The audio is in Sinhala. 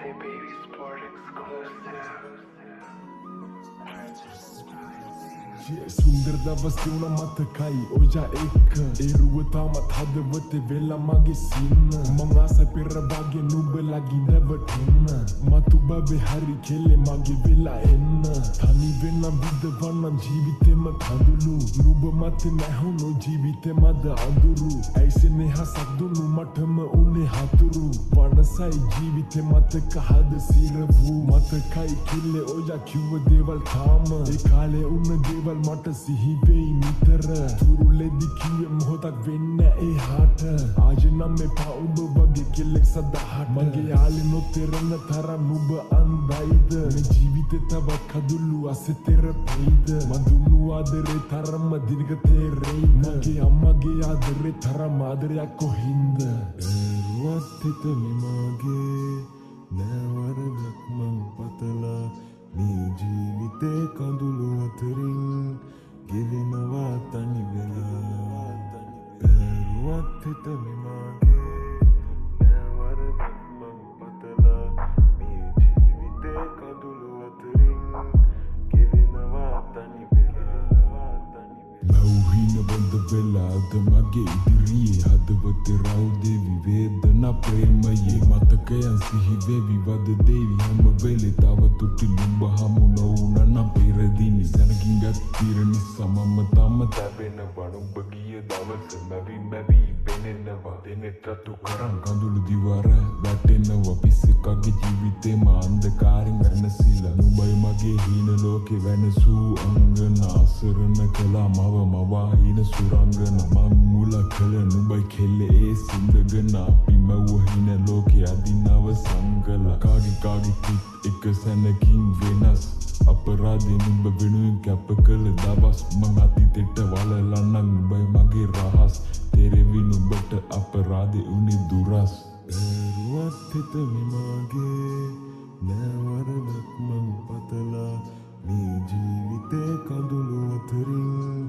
Say Baby Sport exclusive. සුන්දර දවස් වුණ මතකයි ඔයා එක්ක එරුව තාමත් හදවතේ වෙලා මගේ සින්න මං ආස පෙර වගේ නුඹලගේ නැවතුන්න මතු බබේ හරි කෙල්ලේ මගේ වෙලා එන්න තනි වෙන්න විදවන්නම් ජීවිතේම කඳුළු නුඹ මත නැහුණු ජීවිතේ මද අඳුරු ඇයිසනේ හසක් දුන්නු මටම උනේ හතුරු වනසයි ජීවිතේ මතක හද සිරවූ මතකයි කෙල්ලේ ඔයා කිව්ව දේවල් තාම ඒ කාලේ උන්න දේවල් මට සිහි වෙයි නිතර තුරුලෙදි කිව්වේ මොහොතක් වෙන්න එහාට ආයෙනම් එපා උඹ වගේ කෙල්ලෙක් සදාහට මගේ යාලේ නොතෙරන තරම් නුඹ අන්දයිද මේ ජීවිතේ තවත් කඳුළු අසතර පෙයිද මදුන්නු ආදරේ තරම දිනක තේරෙයිද මගේ අම්මගේ ආදරේ තරම් ආදරයක් කොහින්ද රුවත් හිත මෙමගේ නැවරදක් මං පතලා මේ ජීවිතේ කඳුළු අතරින් ගෙවෙනවා තනි වෙලා රුවත් හිත මෙමගේ නැවරදක් මං පතලා මේ ජීවිතේ කඳුළු අතරින් ගෙවෙනවා තනි වෙලා ලෞහින බඳ වෙලාද මගේ ඉදිරියේ හදවතේ රවුදේ විවේදනා ප්‍රේමයේ මතකයන් සිහි වෙවි වද දේවි හැම වෙලේ තව තුටි නුඹ හමු නොවුනා නම් පෙරදිනි සනකින් ගත් තීරණි සමම තම තැවෙනවා නුඹ ගිය දවස මැවි පෙනෙනවා දෙනෙත් රතු කරන් කඳුළු දිවර වැටෙනවා පිස්සකගේ ජීවිතේම අන්ධකාරෙන් වෙනසිලා නුඹයි මගේ හීන ලෝකේ වෙනසූ අංගන අසරණ කළා මව මවා හීන සුරංගන මම මුල කළ නුඹයි කෙල්ලේ ඒ සින්දගෙන අපි මව හීන ලෝකේ අදිනව සංගල කාගේ කිත් එක සැනකින් වෙනස් අපරාධේ නුඹ වෙනුවෙන් කැප කළ දවස් මං අතීතෙට වලලා නම් නුඹයි මගේ රහස් තෙරෙවි නුඹට අපරාධේ උනේ දුරස් රුවත් හිත මෙමගේ නැවරදක් මං පතලා මේ ජීවිතේ කඳුළු අතරින්